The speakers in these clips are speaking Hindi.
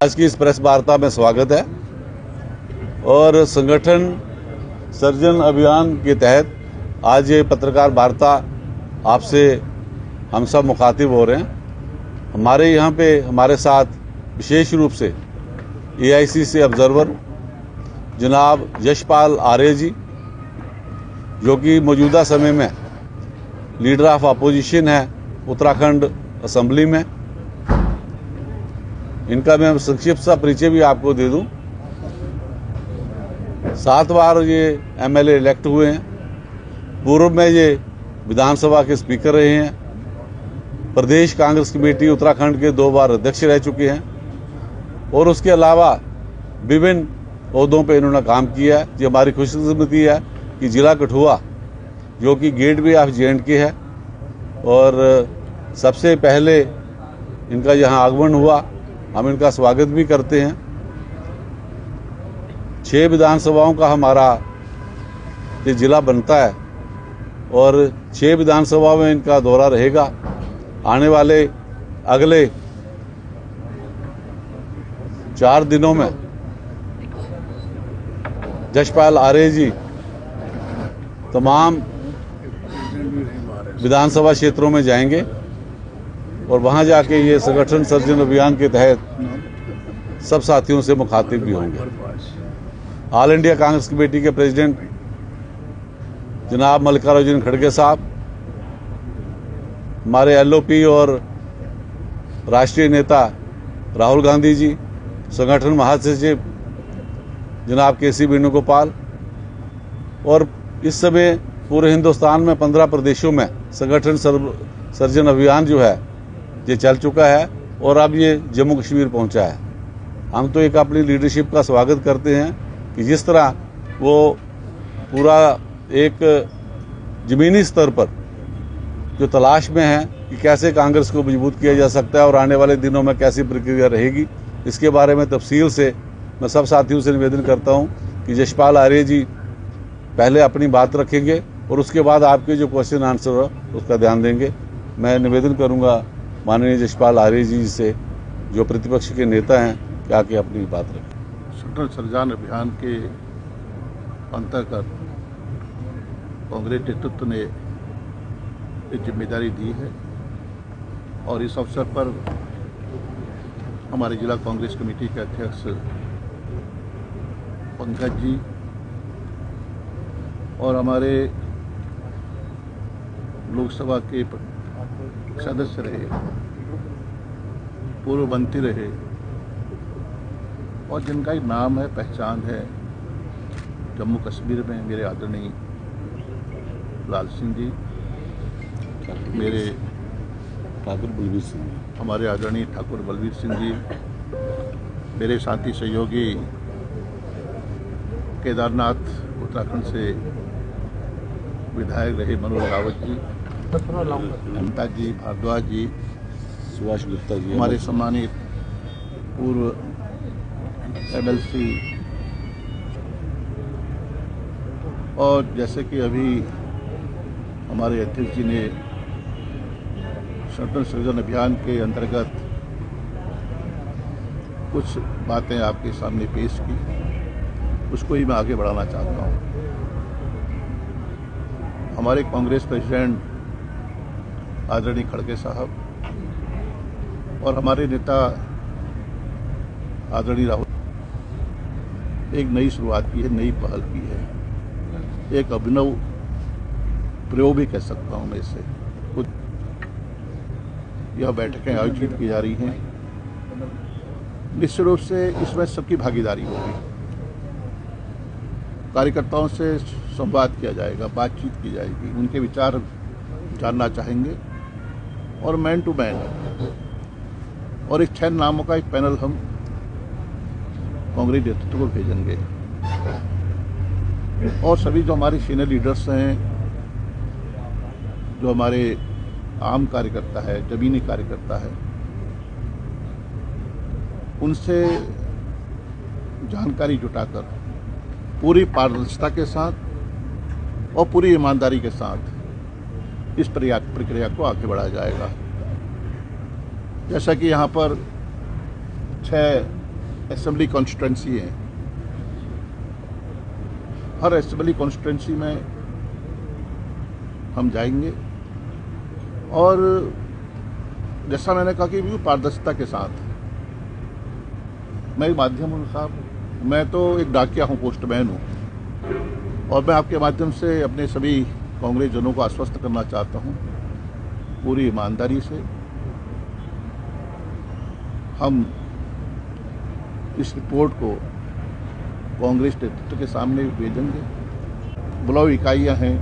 आज की इस प्रेस वार्ता में स्वागत है और संगठन सर्जन अभियान के तहत आज ये पत्रकार वार्ता आपसे हम सब मुखातिब हो रहे हैं। हमारे यहाँ पे हमारे साथ विशेष रूप से AICC ऑब्जर्वर जनाब यशपाल आर्य जी, जो कि मौजूदा समय में लीडर ऑफ अपोजिशन है उत्तराखंड असेंबली में। इनका मैं संक्षिप्त सा परिचय भी आपको दे दूं। 7 बार ये MLA इलेक्ट हुए हैं। पूर्व में ये विधानसभा के स्पीकर रहे हैं। प्रदेश कांग्रेस कमेटी उत्तराखंड के 2 बार अध्यक्ष रह चुके हैं और उसके अलावा विभिन्न ओहदों पे इन्होंने काम किया है। ये हमारी खुशकिस्मती है कि जिला कठुआ, जो कि गेटवे ऑफ J&K है, और सबसे पहले इनका यहाँ आगमन हुआ। हम इनका स्वागत भी करते हैं। 6 विधानसभाओं का हमारा ये जिला बनता है और 6 विधानसभाओं में इनका दौरा रहेगा। आने वाले अगले 4 दिनों में यशपाल आर्य जी तमाम विधानसभा क्षेत्रों में जाएंगे और वहां जाके ये संगठन सर्जन अभियान के तहत सब साथियों से मुखातिब भी होंगे। ऑल इंडिया कांग्रेस कमेटी के प्रेसिडेंट जनाब मल्लिकार्जुन खड़गे साहब, हमारे LOP और राष्ट्रीय नेता राहुल गांधी जी, संगठन महासचिव जनाब KC वेणुगोपाल, और इस समय पूरे हिंदुस्तान में 15 प्रदेशों में संगठन सर्जन अभियान जो है ये चल चुका है और अब ये जम्मू कश्मीर पहुंचा है। हम तो एक अपनी लीडरशिप का स्वागत करते हैं कि जिस तरह वो पूरा एक जमीनी स्तर पर जो तलाश में है कि कैसे कांग्रेस को मजबूत किया जा सकता है और आने वाले दिनों में कैसी प्रक्रिया रहेगी, इसके बारे में तफसील से मैं सब साथियों से निवेदन करता हूं कि यशपाल आर्य जी पहले अपनी बात रखेंगे और उसके बाद आपके जो क्वेश्चन आंसर हो उसका ध्यान देंगे। मैं निवेदन करूंगा माननीय यशपाल आर्य जी से, जो प्रतिपक्ष के नेता हैं, कि आके अपनी बात रखें। संगठन सर्जन अभियान के अंतर्गत कांग्रेस नेतृत्व ने ये जिम्मेदारी दी है और इस अवसर पर हमारे जिला कांग्रेस कमेटी के अध्यक्ष पंकज जी और हमारे लोकसभा के सदस्य रहे, पूर्व मंत्री रहे और जिनका एक नाम है, पहचान है जम्मू कश्मीर में, मेरे आदरणीय लाल सिंह जी, मेरे ठाकुर बलवीर सिंह, हमारे आदरणीय ठाकुर बलवीर सिंह जी, मेरे साथी सहयोगी केदारनाथ उत्तराखंड से विधायक रहे मनोज रावत जी, ममता जी, भारद्वाज जी, सुभाष गुप्ता जी, हमारे सम्मानित पूर्व MLC, और जैसे कि अभी हमारे अध्यक्ष जी ने संगठन सर्जन अभियान के अंतर्गत कुछ बातें आपके सामने पेश की, उसको ही मैं आगे बढ़ाना चाहता हूँ। हमारे कांग्रेस प्रेसिडेंट आदरणीय खड़गे साहब और हमारे नेता आदरणीय राहुल एक नई शुरुआत की है, नई पहल की है, एक अभिनव प्रयोग भी कह सकता हूँ मैं इसे। कुछ यह बैठकें आयोजित की जा रही हैं, निश्चित रूप से इसमें सबकी भागीदारी होगी। कार्यकर्ताओं से संवाद किया जाएगा, बातचीत की जाएगी, उनके विचार जानना चाहेंगे और मैन टू मैन, और एक 6 नामों का एक पैनल हम कांग्रेस नेतृत्व को भेजेंगे और सभी जो हमारे सीनियर लीडर्स हैं, जो हमारे आम कार्यकर्ता है, जमीनी कार्यकर्ता है, उनसे जानकारी जुटाकर पूरी पारदर्शिता के साथ और पूरी ईमानदारी के साथ इस प्रक्रिया को आगे बढ़ाया जाएगा। जैसा कि यहाँ पर 6 असेंबली कॉन्स्टिट्यूंसी हैं। हर असेंबली कॉन्स्टिट्यूंसी में हम जाएंगे और जैसा मैंने कहा कि भी पारदर्शिता के साथ। मैं माध्यम हूँ साहब, मैं तो एक डाकिया हूँ, पोस्टमैन हूँ, और मैं आपके माध्यम से अपने सभी कांग्रेस जनों को आश्वस्त करना चाहता हूँ, पूरी ईमानदारी से हम इस रिपोर्ट को कांग्रेस नेतृत्व के सामने भेजेंगे। ब्लॉक इकाइयां हैं,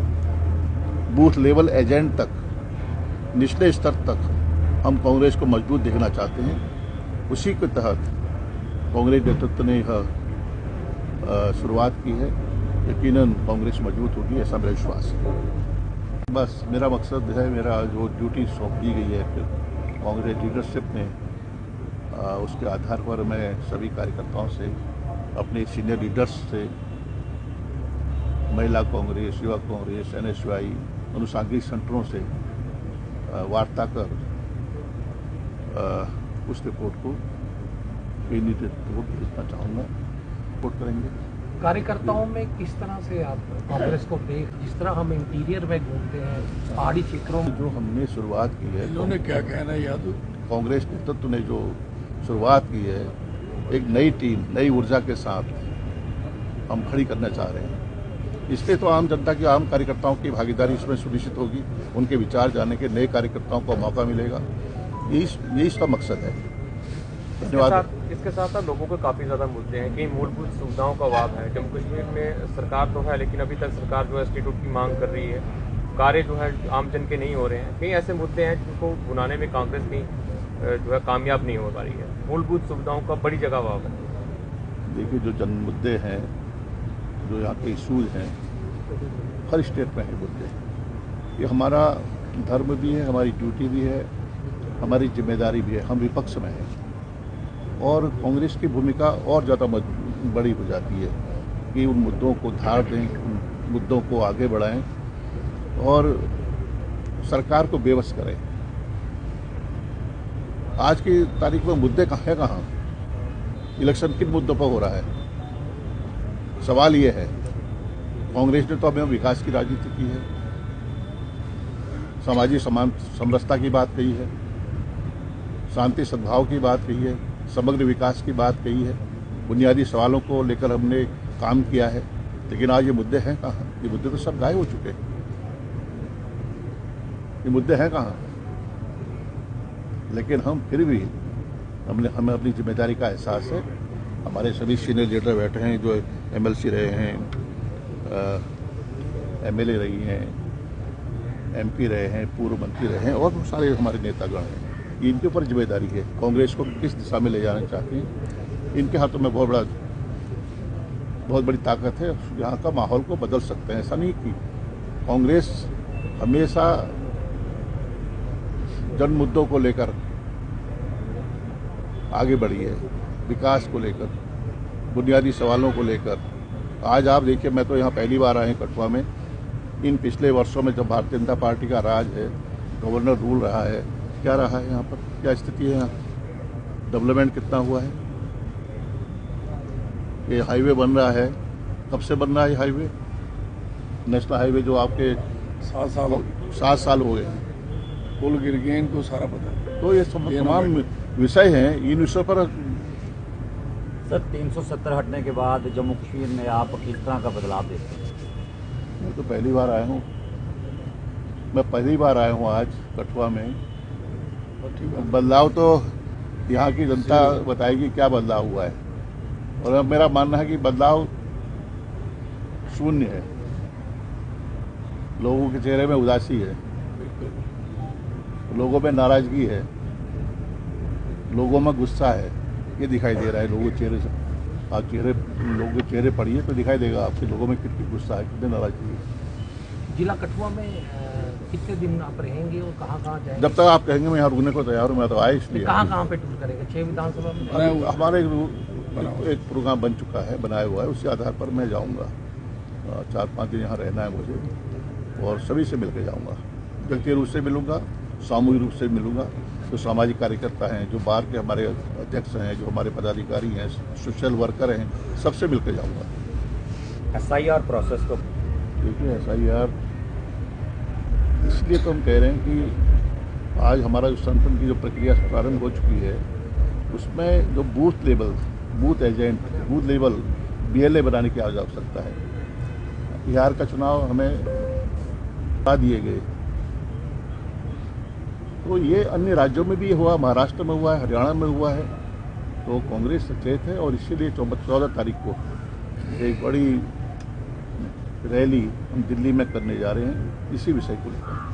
बूथ लेवल एजेंट तक, निचले स्तर तक हम कांग्रेस को मजबूत देखना चाहते हैं। उसी के तहत कांग्रेस नेतृत्व ने यह शुरुआत की है। यकीनन कांग्रेस मजबूत होगी, ऐसा मेरा विश्वास है। बस मेरा मकसद है, मेरा जो ड्यूटी सौंप दी गई है कांग्रेस लीडरशिप ने, उसके आधार पर मैं सभी कार्यकर्ताओं से, अपने सीनियर लीडर्स से, महिला कांग्रेस, युवा कांग्रेस, NSY, अनुसांगिक सेंटरों से वार्ता कर उस रिपोर्ट को नेतृत्व को भेजना चाहूँगा। रिपोर्ट करेंगे। कार्यकर्ताओं में किस तरह से आप कांग्रेस को देख, जिस तरह हम इंटीरियर में घूमते हैं पहाड़ी क्षेत्रों में, जो हमने शुरुआत की है, इन्होंने क्या कहना है यादव, कांग्रेस नेतृत्व ने जो शुरुआत की है, एक नई टीम, नई ऊर्जा के साथ हम खड़ी करना चाह रहे हैं। इसलिए तो आम जनता की, आम कार्यकर्ताओं की भागीदारी इसमें सुनिश्चित होगी, उनके विचार जानने के नए कार्यकर्ताओं को मौका मिलेगा। यही इसका मकसद है। धन्यवाद। इसके साथ लोगों के काफ़ी ज़्यादा मुद्दे हैं, कई मूलभूत सुविधाओं का अभाव है। जम्मू कश्मीर में सरकार तो है, लेकिन अभी तक सरकार जो है स्टेटहुड की मांग कर रही है, कार्य जो है आम जन के नहीं हो रहे हैं। कई ऐसे मुद्दे हैं जिनको बुलाने में कांग्रेस की जो है कामयाब नहीं हो पा रही है। मूलभूत सुविधाओं का बड़ी जगह अभाव है। देखिए, जो जन मुद्दे हैं, जो यहाँ के इशूज हैं, हर स्टेट में है मुद्दे। ये हमारा धर्म भी है, हमारी ड्यूटी भी है, हमारी जिम्मेदारी भी है। हम विपक्ष में हैं और कांग्रेस की भूमिका और ज़्यादा बड़ी हो जाती है कि उन मुद्दों को धार दें, उन मुद्दों को आगे बढ़ाएं और सरकार को बेबस करें। आज की तारीख में मुद्दे कहाँ? इलेक्शन किन मुद्दों पर हो रहा है? सवाल ये है, कांग्रेस ने तो हमें विकास की राजनीति की है, सामाजिक समरसता की बात कही है, शांति सद्भाव की बात कही है, समग्र विकास की बात कही है, बुनियादी सवालों को लेकर हमने काम किया है। लेकिन आज ये मुद्दे हैं कहाँ? ये मुद्दे तो सब गायब हो चुके हैं। ये मुद्दे हैं कहाँ? लेकिन हम फिर भी हमें अपनी जिम्मेदारी का एहसास है। हमारे सभी सीनियर लीडर बैठे हैं, जो MLC रहे हैं, MLA रही हैं, MP रहे हैं, पूर्व मंत्री रहे हैं, और सारे हमारे नेतागण हैं। इनके ऊपर जिम्मेदारी है कांग्रेस को किस दिशा में ले जाना चाहती हैं। इनके हाथों में बहुत बड़ी ताकत है, यहाँ का माहौल को बदल सकते हैं। ऐसा नहीं कि कांग्रेस हमेशा जन मुद्दों को लेकर आगे बढ़ी है, विकास को लेकर, बुनियादी सवालों को लेकर। आज आप देखिए, मैं तो यहाँ पहली बार आया कठुआ में। इन पिछले वर्षों में जब भारतीय जनता पार्टी का राज है, गवर्नर रूल रहा है, क्या रहा है यहाँ पर, क्या स्थिति है यहाँ, डेवलपमेंट कितना हुआ है, ये हाईवे बन रहा है, कब से बन रहा है हाईवे, नेशनल हाईवे जो आपके 7 साल हो गए, पुल गिर गए, इनको सारा पता है। तो ये सब तमाम विषय हैं। इन विषयों पर सर 370 हटने के बाद जम्मू कश्मीर में आप किस तरह का बदलाव देखते हैं? मैं तो पहली बार आया हूँ, मैं पहली बार आया हूँ आज कठुआ में। बदलाव तो यहाँ की जनता बताएगी क्या बदलाव हुआ है, और अब मेरा मानना है कि बदलाव शून्य है। लोगों के चेहरे में उदासी है, लोगों में नाराजगी है, लोगों में गुस्सा है, ये दिखाई दे रहा है लोगों के चेहरे से। आप लोगों के चेहरे पढ़िए तो दिखाई देगा आपके लोगों में कितनी गुस्सा है, कितनी नाराजगी है। जिला कठुआ में कितने दिन आप रहेंगे और कहाँ जाएंगे? जब तक आप कहेंगे मैं यहाँ रुकने को तैयार हूँ। मैं तो आया इसलिए। कहाँ पे टूर करेंगे? 6 विधानसभा में हमारे एक प्रोग्राम बन चुका है, बनाया हुआ है, उसी आधार पर मैं जाऊँगा। 4-5 दिन यहाँ रहना है मुझे, और सभी से मिल के जाऊँगा। व्यक्तिगत रूप से मिलूंगा, सामूहिक रूप से मिलूंगा। जो सामाजिक कार्यकर्ता हैं, जो बाहर के हमारे अध्यक्ष हैं, जो हमारे पदाधिकारी हैं, सोशल वर्कर हैं, सबसे मिलकर जाऊंगा। SIR प्रोसेस को देखिए SIR इसलिए तो हम कह रहे हैं कि आज हमारा जो संगठन की जो प्रक्रिया प्रारंभ हो चुकी है, उसमें जो booth level, booth agent, booth level BLA बनाने की आवश्यकता है। बिहार का चुनाव हमें बता दिए गए, तो ये अन्य राज्यों में भी हुआ, महाराष्ट्र में हुआ है, हरियाणा में हुआ है। तो कांग्रेस सचेत है और इसीलिए 14 तारीख को एक बड़ी रैली हम दिल्ली में करने जा रहे हैं इसी विषय को लेकर।